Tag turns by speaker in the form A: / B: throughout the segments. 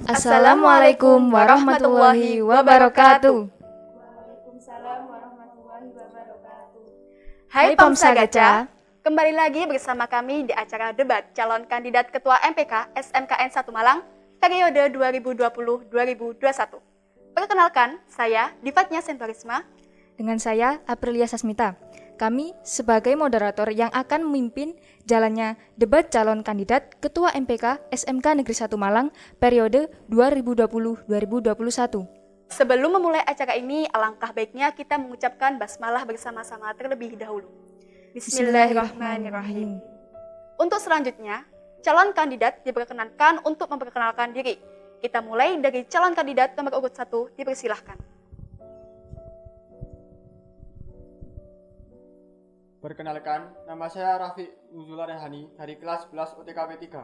A: Assalamualaikum warahmatullahi wabarakatuh.
B: Waalaikumsalam warahmatullahi wabarakatuh.
A: Hai Pamsa Gacha,
B: Kembali lagi bersama kami di acara debat calon kandidat Ketua MPK SMKN 1 Malang periode 2020-2021. Perkenalkan, saya Divatnya Sentorisma.
A: dengan saya Aprilia Sasmita. Kami sebagai moderator yang akan memimpin jalannya debat calon kandidat Ketua MPK SMK Negeri 1 Malang periode 2020-2021.
B: Sebelum memulai acara ini, alangkah baiknya kita mengucapkan basmalah bersama-sama terlebih dahulu. Bismillahirrahmanirrahim. Untuk selanjutnya, calon kandidat diperkenankan untuk memperkenalkan diri. Kita mulai dari calon kandidat nomor urut 1, dipersilahkan.
C: Perkenalkan, nama saya Rafiq Nuzula Rehani dari kelas 11 OTKP 3.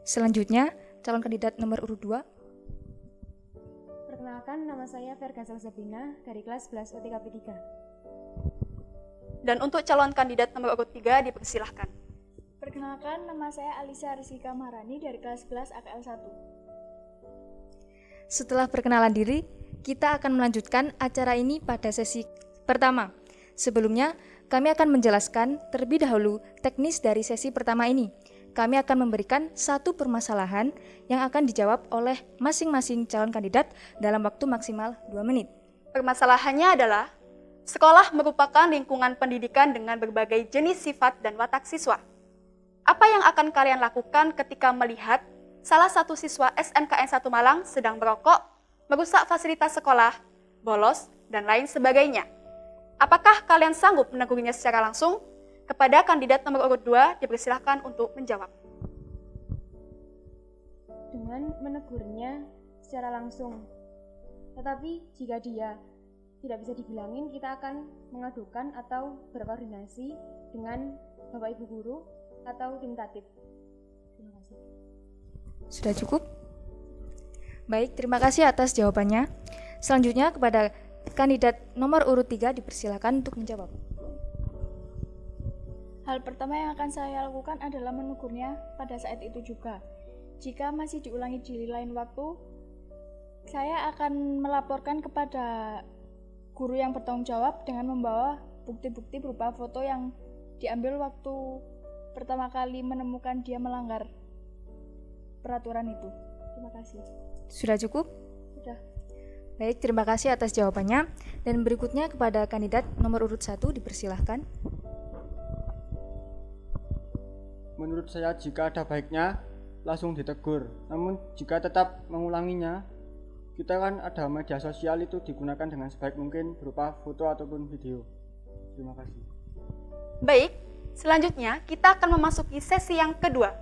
A: Selanjutnya, calon kandidat nomor urut 2.
D: Perkenalkan, nama saya Verga Sabina dari kelas 11 OTKP 3.
B: Dan untuk calon kandidat nomor urut 3, dipersilahkan.
D: Perkenalkan, nama saya Alisa Rizika Maharani dari kelas 11 AKL 1.
A: Setelah perkenalan diri, kita akan melanjutkan acara ini pada sesi pertama. Sebelumnya, kami akan menjelaskan terlebih dahulu teknis dari sesi pertama ini. Kami akan memberikan satu permasalahan yang akan dijawab oleh masing-masing calon kandidat dalam waktu maksimal 2 menit.
B: Permasalahannya adalah, sekolah merupakan lingkungan pendidikan dengan berbagai jenis sifat dan watak siswa. Apa yang akan kalian lakukan ketika melihat salah satu siswa SMKN 1 Malang sedang merokok, merusak fasilitas sekolah, bolos, dan lain sebagainya? Apakah kalian sanggup menegurnya secara langsung? Kepada kandidat nomor urut 2, dipersilahkan untuk menjawab.
D: Dengan menegurnya secara langsung. Tetapi jika dia tidak bisa dibilangin, kita akan mengadukan atau berkoordinasi dengan Bapak Ibu Guru atau tim tatib. Terima kasih.
A: Sudah cukup? Baik, terima kasih atas jawabannya. Selanjutnya kepada kandidat nomor urut 3 dipersilakan untuk menjawab.
D: Hal pertama yang akan saya lakukan adalah menegurnya pada saat itu juga. Jika masih diulangi di lain waktu, saya akan melaporkan kepada guru yang bertanggung jawab dengan membawa bukti-bukti berupa foto yang diambil waktu pertama kali menemukan dia melanggar peraturan itu. Terima kasih.
A: Sudah cukup?
D: Sudah.
A: Baik, terima kasih atas jawabannya. Dan berikutnya kepada kandidat nomor urut 1 dipersilahkan.
C: Menurut saya jika ada baiknya langsung ditegur. Namun jika tetap mengulanginya, kita kan ada media sosial itu digunakan dengan sebaik mungkin berupa foto ataupun video. Terima kasih.
B: Baik, selanjutnya kita akan memasuki sesi yang kedua.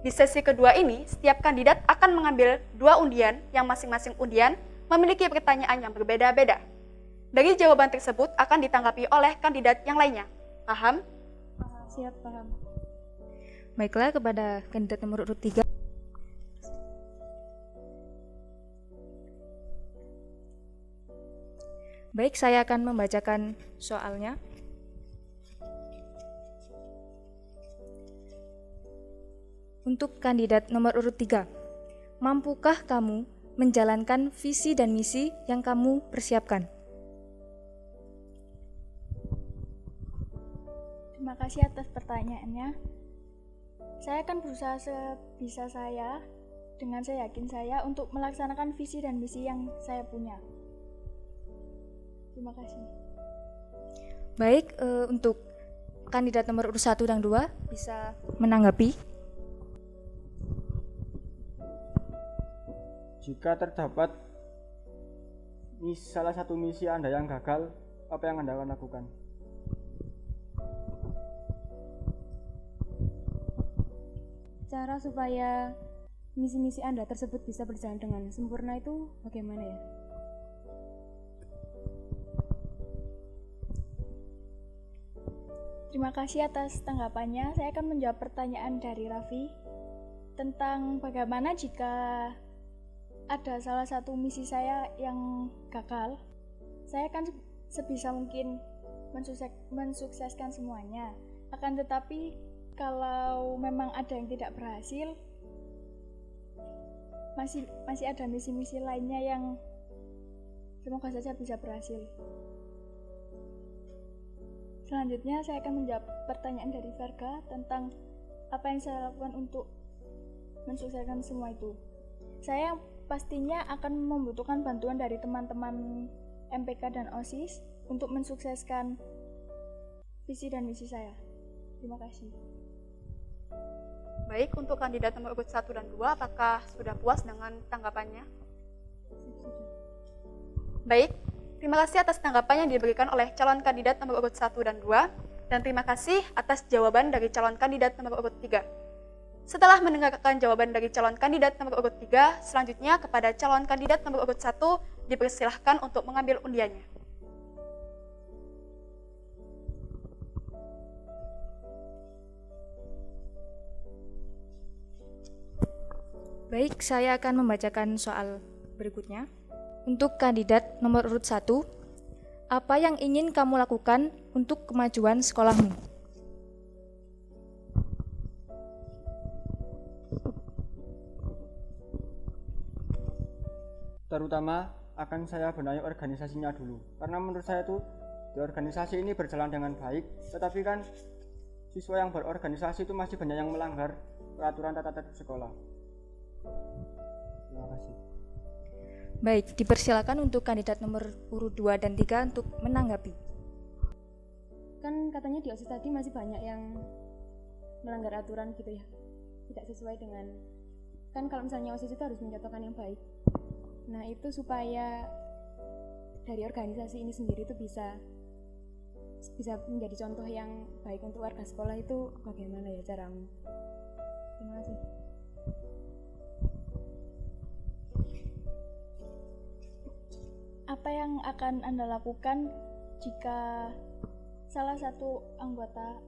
B: Di sesi kedua ini, setiap kandidat akan mengambil 2 undian yang masing-masing undian memiliki pertanyaan yang berbeda-beda. Dari jawaban tersebut akan ditanggapi oleh kandidat yang lainnya. Paham?
D: Siap, paham.
A: Baiklah, kepada kandidat nomor urut 3. Baik, saya akan membacakan soalnya. Untuk kandidat nomor urut 3, mampukah kamu menjalankan visi dan misi yang kamu persiapkan?
D: Terima kasih atas pertanyaannya. Saya akan berusaha sebisa saya, dengan saya yakin saya, untuk melaksanakan visi dan misi yang saya punya. Terima kasih.
A: Baik, untuk kandidat nomor urut 1 dan 2 bisa menanggapi.
C: Jika terdapat salah satu misi Anda yang gagal, apa yang Anda akan lakukan?
D: Cara supaya misi-misi Anda tersebut bisa berjalan dengan sempurna itu bagaimana ya? Terima kasih atas tanggapannya. Saya akan menjawab pertanyaan dari Raffi tentang bagaimana jika ada salah satu misi saya yang gagal. Saya akan sebisa mungkin mensukseskan semuanya. Akan tetapi kalau memang ada yang tidak berhasil, masih ada misi-misi lainnya yang semoga saja bisa berhasil. Selanjutnya saya akan menjawab pertanyaan dari Verga tentang apa yang saya lakukan untuk mensukseskan semua itu. Saya pastinya akan membutuhkan bantuan dari teman-teman MPK dan OSIS untuk mensukseskan visi dan misi saya. Terima kasih.
B: Baik, untuk kandidat nomor urut 1 dan 2, apakah sudah puas dengan tanggapannya? Baik, terima kasih atas tanggapan yang diberikan oleh calon kandidat nomor urut 1 dan 2, dan terima kasih atas jawaban dari calon kandidat nomor urut 3. Setelah mendengarkan jawaban dari calon kandidat nomor urut 3, selanjutnya kepada calon kandidat nomor urut 1 dipersilahkan untuk mengambil undiannya.
A: Baik, saya akan membacakan soal berikutnya. Untuk kandidat nomor urut 1, apa yang ingin kamu lakukan untuk kemajuan sekolahmu?
C: Terutama akan saya benahi organisasinya dulu. Karena menurut saya itu di organisasi ini berjalan dengan baik, tetapi kan siswa yang berorganisasi itu masih banyak yang melanggar peraturan tata tertib sekolah. Terima kasih.
A: Baik, dipersilakan untuk kandidat nomor urut 2 dan 3 untuk menanggapi.
E: Kan katanya di OSIS tadi masih banyak yang melanggar aturan gitu ya, tidak sesuai dengan, kan kalau misalnya OSIS itu harus mencontohkan yang baik. Nah itu supaya dari organisasi ini sendiri itu bisa menjadi contoh yang baik untuk warga sekolah, itu bagaimana ya caramu? Terima kasih.
D: Apa yang akan Anda lakukan jika salah satu anggota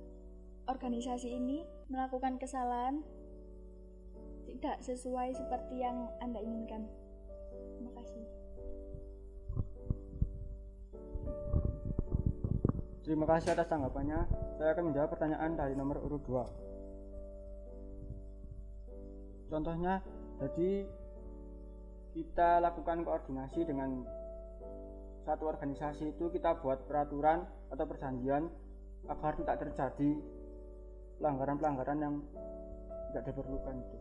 D: organisasi ini melakukan kesalahan tidak sesuai seperti yang Anda inginkan? Terima kasih.
C: Terima kasih atas tanggapannya. Saya akan menjawab pertanyaan dari nomor urut 2. Contohnya, jadi kita lakukan koordinasi dengan satu organisasi itu, kita buat peraturan atau perjanjian agar tidak terjadi pelanggaran-pelanggaran yang tidak diperlukan itu.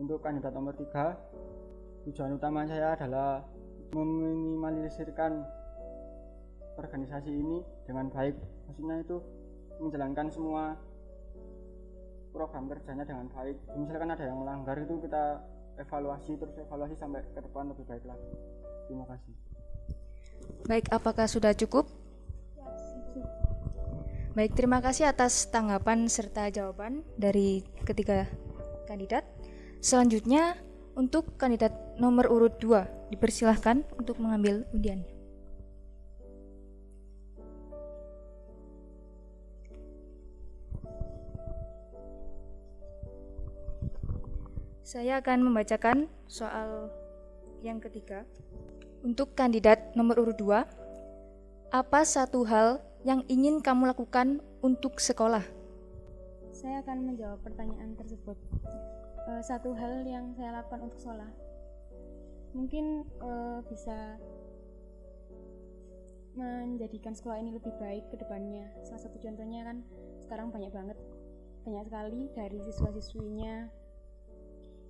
C: Untuk kandidat nomor 3, tujuan utama saya adalah meminimalisirkan organisasi ini dengan baik. Maksudnya itu menjalankan semua program kerjanya dengan baik. Misalkan ada yang melanggar, itu kita evaluasi sampai ke depan lebih baik lagi. Terima kasih.
A: Baik, apakah sudah cukup? Baik, terima kasih atas tanggapan serta jawaban dari ketiga kandidat. Selanjutnya, untuk kandidat nomor urut 2, dipersilahkan untuk mengambil undiannya. Saya akan membacakan soal yang ketiga. Untuk kandidat nomor urut 2, apa satu hal yang ingin kamu lakukan untuk sekolah?
E: Saya akan menjawab pertanyaan tersebut. Satu hal yang saya lakukan untuk sekolah, mungkin bisa menjadikan sekolah ini lebih baik ke depannya. Salah satu contohnya kan sekarang banyak sekali dari siswa-siswinya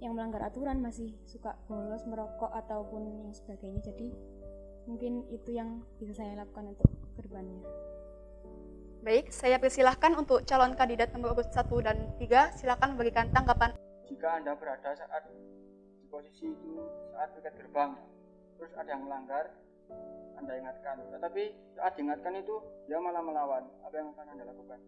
E: yang melanggar aturan, masih suka bolos, merokok ataupun yang sebagainya. Jadi mungkin itu yang bisa saya lakukan untuk kedepannya.
B: Baik, saya persilahkan untuk calon kandidat nomor urut 1 dan 3, silakan memberikan tanggapan.
C: Jika Anda berada saat di posisi itu, saat dekat gerbang, terus ada yang melanggar, Anda ingatkan. Tetapi saat diingatkan itu dia malah melawan. Apa yang akan Anda lakukan?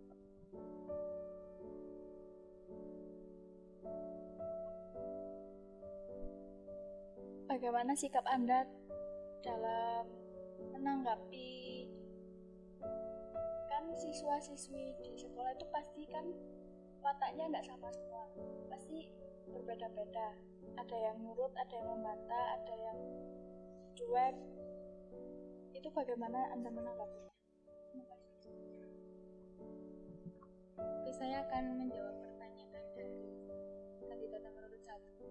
D: Bagaimana sikap Anda dalam menanggapi, kan siswa-siswi di sekolah itu pasti kan wataknya nggak sama semua, pasti berbeda-beda. Ada yang nurut, ada yang membantah, ada yang cuek. Itu bagaimana Anda menanggapinya? Terima kasih.
E: Oke, saya akan menjawab pertanyaan dari kandidat nomor urut satu.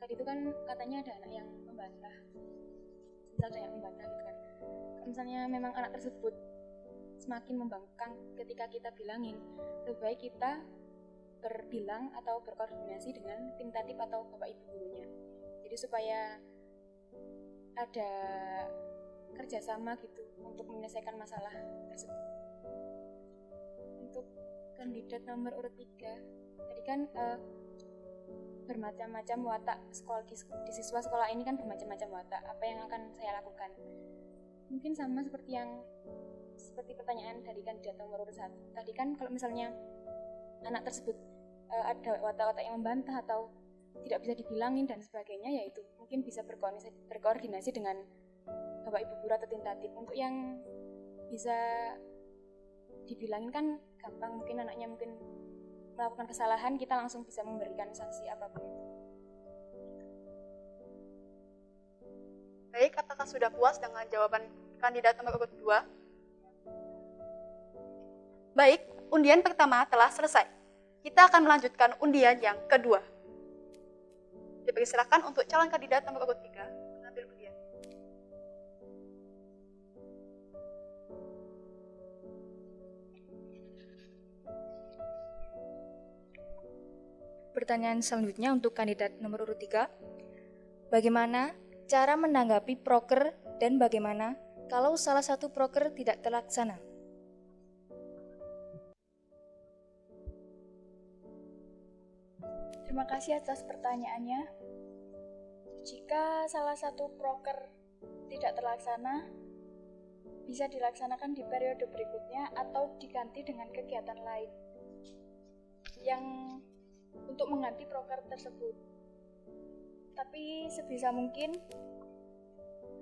E: Tadi itu kan katanya ada anak yang membantah, misal ada yang membantah gitu kan. Kalau misalnya memang anak tersebut semakin membangkang ketika kita bilangin, lebih baik kita berbilang atau berkoordinasi dengan tim tatip atau bapak ibu gurunya. Jadi supaya ada kerjasama gitu untuk menyelesaikan masalah tersebut. Untuk kandidat nomor urut 3, tadi kan bermacam-macam watak sekolah di siswa sekolah ini kan bermacam-macam watak. Apa yang akan saya lakukan? Mungkin sama seperti pertanyaan dari kandidat nomor urut 1. Tadi kan kalau misalnya anak tersebut ada watak-watak yang membantah atau tidak bisa dibilangin dan sebagainya, yaitu mungkin bisa berkoordinasi dengan bapak ibu guru atau tim tatip. Untuk yang bisa dibilangin kan gampang, mungkin anaknya melakukan kesalahan, kita langsung bisa memberikan sanksi apapun itu.
B: Baik, apakah sudah puas dengan jawaban kandidat nomor urut 2? Baik, undian pertama telah selesai. Kita akan melanjutkan undian yang kedua. Dipersilakan untuk calon kandidat nomor urut 3 mengambil undian.
A: Pertanyaan selanjutnya untuk kandidat nomor urut 3. Bagaimana cara menanggapi proker dan bagaimana kalau salah satu proker tidak terlaksana?
D: Terima kasih atas pertanyaannya. Jika salah satu proker tidak terlaksana, bisa dilaksanakan di periode berikutnya atau diganti dengan kegiatan lain yang untuk mengganti proker tersebut. Tapi sebisa mungkin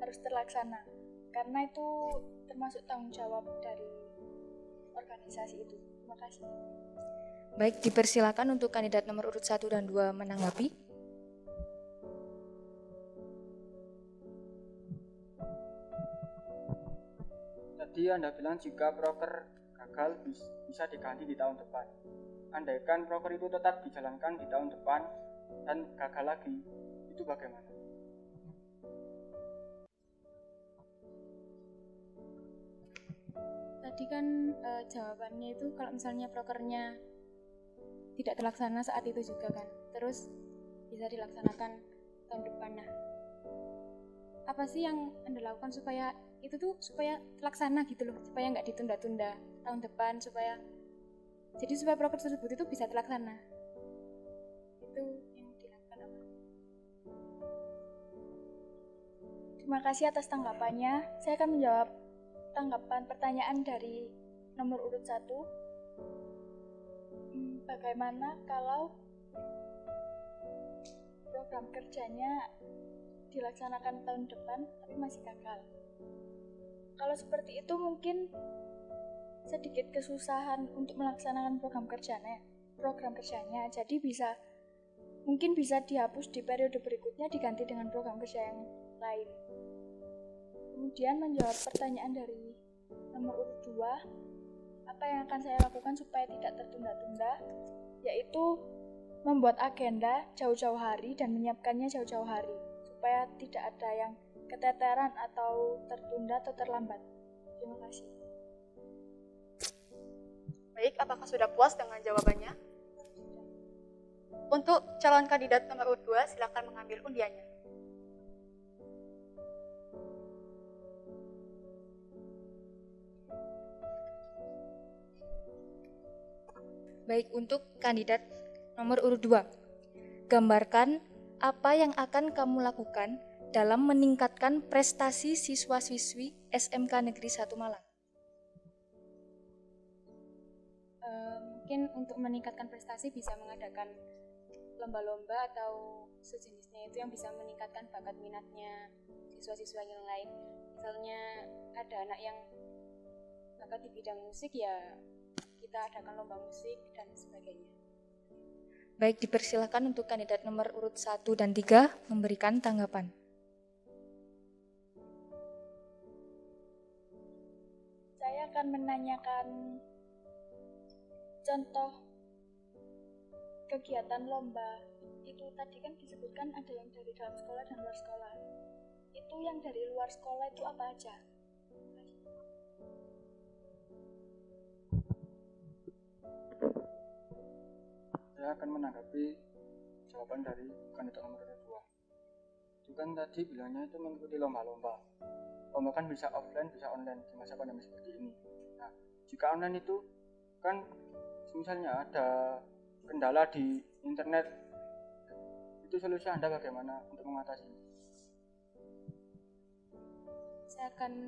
D: harus terlaksana, karena itu termasuk tanggung jawab dari organisasi itu. Terima kasih.
A: Baik, dipersilakan untuk kandidat nomor urut 1 dan 2 menanggapi.
C: Tadi Anda bilang jika proker gagal bisa diganti di tahun depan. Andaikan proker itu tetap dijalankan di tahun depan dan gagal lagi, itu bagaimana?
E: Tadi kan jawabannya itu kalau misalnya prokernya tidak terlaksana saat itu juga kan, terus bisa dilaksanakan tahun depan. Nah, apa sih yang Anda lakukan supaya itu tuh supaya terlaksana gitu loh, supaya nggak ditunda-tunda tahun depan, supaya proker tersebut itu bisa terlaksana? Itu yang dilakukan apa?
D: Terima kasih atas tanggapannya. Saya akan menjawab tanggapan pertanyaan dari nomor urut 1. Bagaimana kalau program kerjanya dilaksanakan tahun depan tapi masih gagal? Kalau seperti itu mungkin sedikit kesusahan untuk melaksanakan program kerjanya. Jadi mungkin bisa dihapus di periode berikutnya, diganti dengan program kerja yang lain. Kemudian menjawab pertanyaan dari nomor urut 2, apa yang akan saya lakukan supaya tidak tertunda-tunda, yaitu membuat agenda jauh-jauh hari dan menyiapkannya jauh-jauh hari, supaya tidak ada yang keteteran atau tertunda atau terlambat. Terima kasih.
B: Baik, apakah sudah puas dengan jawabannya? Untuk calon kandidat nomor urut 2, silakan mengambil undiannya.
A: Baik, untuk kandidat nomor urut 2. Gambarkan apa yang akan kamu lakukan dalam meningkatkan prestasi siswa-siswi SMK Negeri 1 Malang.
E: Mungkin untuk meningkatkan prestasi bisa mengadakan lomba-lomba atau sejenisnya, itu yang bisa meningkatkan bakat minatnya siswa-siswa yang lain. Misalnya ada anak yang bakat di bidang musik, ya kita adakan lomba musik dan sebagainya.
A: Baik, dipersilakan untuk kandidat nomor urut 1 dan 3 memberikan tanggapan.
D: Saya akan menanyakan contoh kegiatan lomba itu tadi kan disebutkan ada yang dari dalam sekolah dan luar sekolah. Itu yang dari luar sekolah itu apa aja?
C: Saya akan menanggapi jawaban dari kandidat nomor 2. Itu kan tadi bilangnya itu mengikuti lomba-lomba. Lomba kan bisa offline, bisa online di masa pandemi seperti ini. Nah, jika online itu kan misalnya ada kendala di internet, itu solusi Anda bagaimana untuk mengatasi?
E: Saya akan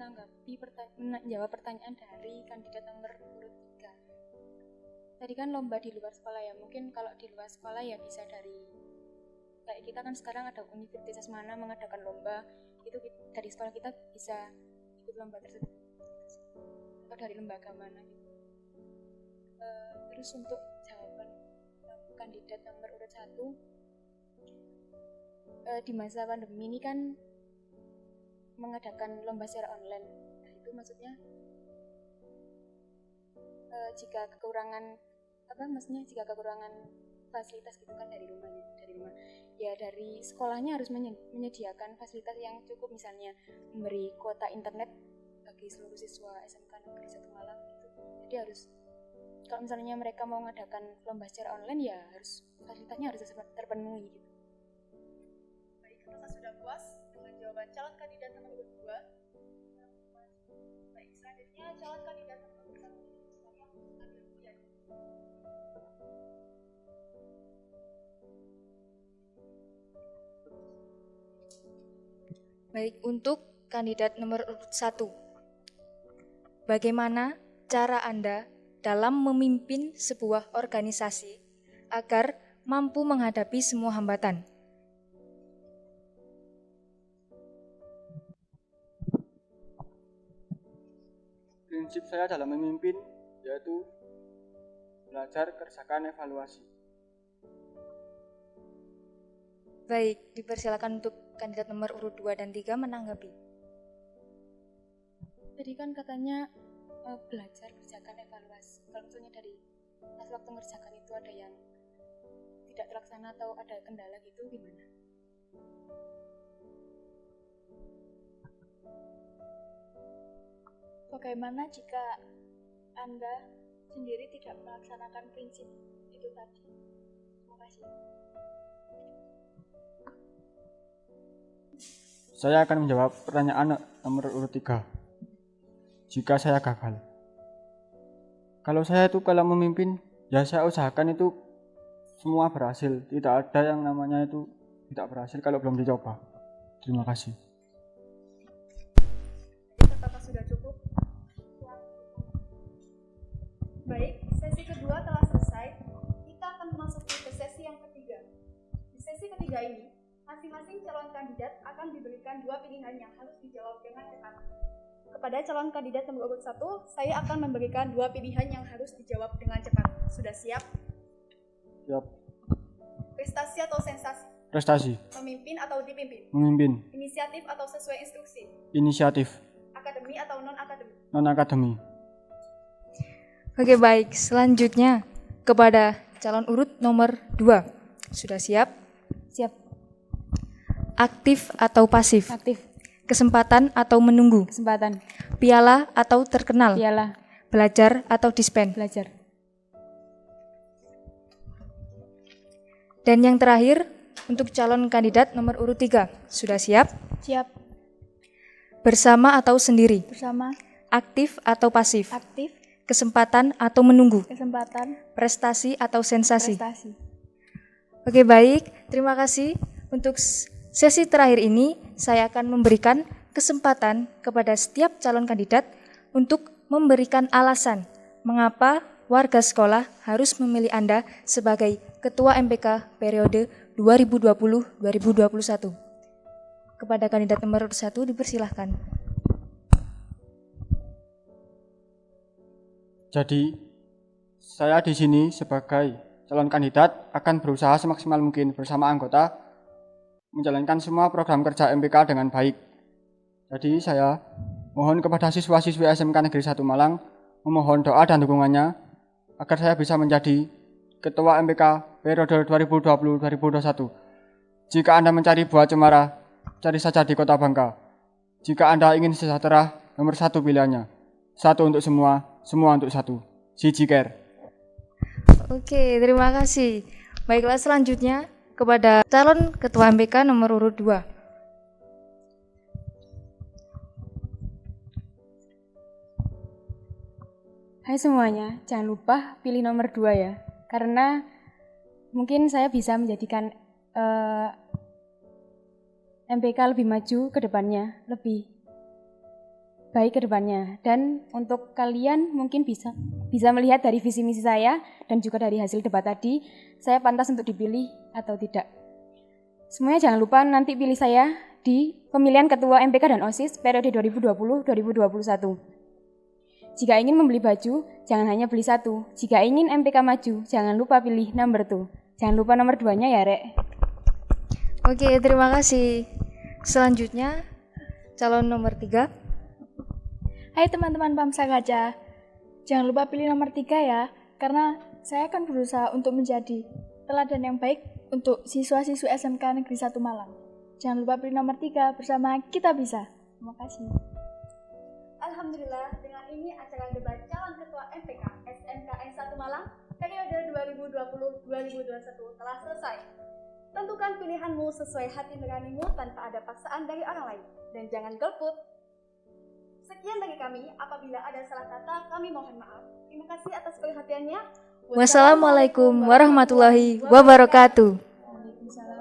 E: menjawab pertanyaan dari kandidat nomor urut 3. Tadi kan lomba di luar sekolah ya, mungkin kalau di luar sekolah ya bisa dari, kayak kita kan sekarang ada universitas mana mengadakan lomba, itu dari sekolah kita bisa ikut lomba tersebut, atau dari lembaga mana gitu. Terus untuk jawaban kandidat nomor urut 1, di masa pandemi ini kan mengadakan lomba secara online. Nah itu maksudnya jika kekurangan fasilitas gitu kan dari rumah ya dari sekolahnya harus menyediakan fasilitas yang cukup, misalnya memberi kuota internet bagi seluruh siswa SMK Negeri 1 Malang gitu. Jadi harus, kalau misalnya mereka mau mengadakan lomba secara online ya harus fasilitasnya harus terpenuhi gitu.
B: Baik, apakah sudah puas dengan jawaban calon kandidat nomor 2? Baik, selanjutnya calon kandidat nomor 1.
A: Baik, untuk kandidat nomor urut 1. Bagaimana cara Anda dalam memimpin sebuah organisasi agar mampu menghadapi semua hambatan?
C: Prinsip saya dalam memimpin yaitu belajar, kerjakan, evaluasi.
A: Baik, dipersilakan untuk kandidat nomor urut 2 dan 3 menanggapi.
E: Tadi kan katanya belajar, kerjakan, evaluasi. Kalau misalnya dari pas waktu mengerjakan itu ada yang tidak terlaksana atau ada kendala gitu, gimana?
D: Bagaimana jika Anda sendiri tidak melaksanakan prinsip itu tadi? Terima kasih.
C: Saya akan menjawab pertanyaan nomor urut 3. Jika saya gagal. Kalau saya itu kalau memimpin, ya saya usahakan itu semua berhasil. Tidak ada yang namanya itu tidak berhasil kalau belum dicoba. Terima kasih.
B: Apakah sudah cukup? Baik, sesi kedua telah selesai. Kita akan memasuki ke sesi yang ketiga. Di sesi ketiga ini, masing-masing calon kandidat akan diberikan 2 pilihan yang harus dijawab dengan cepat. Kepada calon kandidat nomor urut 1, saya akan memberikan 2 pilihan yang harus dijawab dengan cepat. Sudah siap?
C: Siap.
B: Prestasi atau sensasi?
C: Prestasi.
B: Memimpin atau dipimpin?
C: Memimpin.
B: Inisiatif atau sesuai instruksi?
C: Inisiatif.
B: Akademi atau non-akademi?
C: Non-akademi.
A: Oke, baik. Selanjutnya kepada calon urut nomor 2. Sudah siap?
E: Siap.
A: Aktif atau pasif?
E: Aktif.
A: Kesempatan atau menunggu?
E: Kesempatan.
A: Piala atau terkenal?
E: Piala.
A: Belajar atau dispen?
E: Belajar.
A: Dan yang terakhir, untuk calon kandidat nomor urut 3. Sudah siap?
D: Siap.
A: Bersama atau sendiri?
D: Bersama.
A: Aktif atau pasif?
D: Aktif.
A: Kesempatan atau menunggu?
D: Kesempatan.
A: Prestasi atau sensasi?
D: Prestasi.
A: Oke, baik. Terima kasih. Untuk sesi terakhir ini, saya akan memberikan kesempatan kepada setiap calon kandidat untuk memberikan alasan mengapa warga sekolah harus memilih Anda sebagai Ketua MPK periode 2020-2021. Kepada kandidat nomor 1 dipersilahkan.
C: Jadi, saya di sini sebagai calon kandidat akan berusaha semaksimal mungkin bersama anggota menjalankan semua program kerja MPK dengan baik. Jadi saya mohon kepada siswa-siswi SMK Negeri 1 Malang memohon doa dan dukungannya agar saya bisa menjadi Ketua MPK periode 2020-2021. Jika Anda mencari buah cemara, cari saja di Kota Bangka. Jika Anda ingin sejahtera, nomor 1 pilihannya. 1 untuk semua, semua untuk 1. Siji Care.
A: Oke, terima kasih. Baiklah, selanjutnya kepada calon Ketua MPK nomor urut 2.
E: Hai semuanya, jangan lupa pilih nomor 2 ya. Karena mungkin saya bisa menjadikan MPK lebih maju ke depannya, lebih baik ke depannya. Dan untuk kalian mungkin bisa melihat dari visi misi saya dan juga dari hasil debat tadi, saya pantas untuk dipilih atau tidak. Semuanya jangan lupa nanti pilih saya di pemilihan Ketua MPK dan OSIS periode 2020-2021. Jika ingin membeli baju, jangan hanya beli 1. Jika ingin MPK maju, jangan lupa pilih nomor 2. Jangan lupa nomor 2-nya ya, Rek.
A: Oke, terima kasih. Selanjutnya, calon nomor 3.
D: Hai teman-teman Pamsa Kaca, jangan lupa pilih nomor 3 ya, karena saya akan berusaha untuk menjadi teladan yang baik untuk siswa-siswi SMK Negeri 1 Malang. Jangan lupa pilih nomor 3 bersama Kita Bisa. Terima kasih.
B: Alhamdulillah, dengan ini acara debat calon ketua MPK SMKN 1 Malang periode 2020-2021 telah selesai. Tentukan pilihanmu sesuai hati nuranimu tanpa ada paksaan dari orang lain. Dan jangan golput. Sekian dari kami, apabila ada salah kata kami mohon maaf. Terima kasih atas perhatiannya.
A: Wassalamualaikum warahmatullahi wabarakatuh.
E: Waalaikumsalam.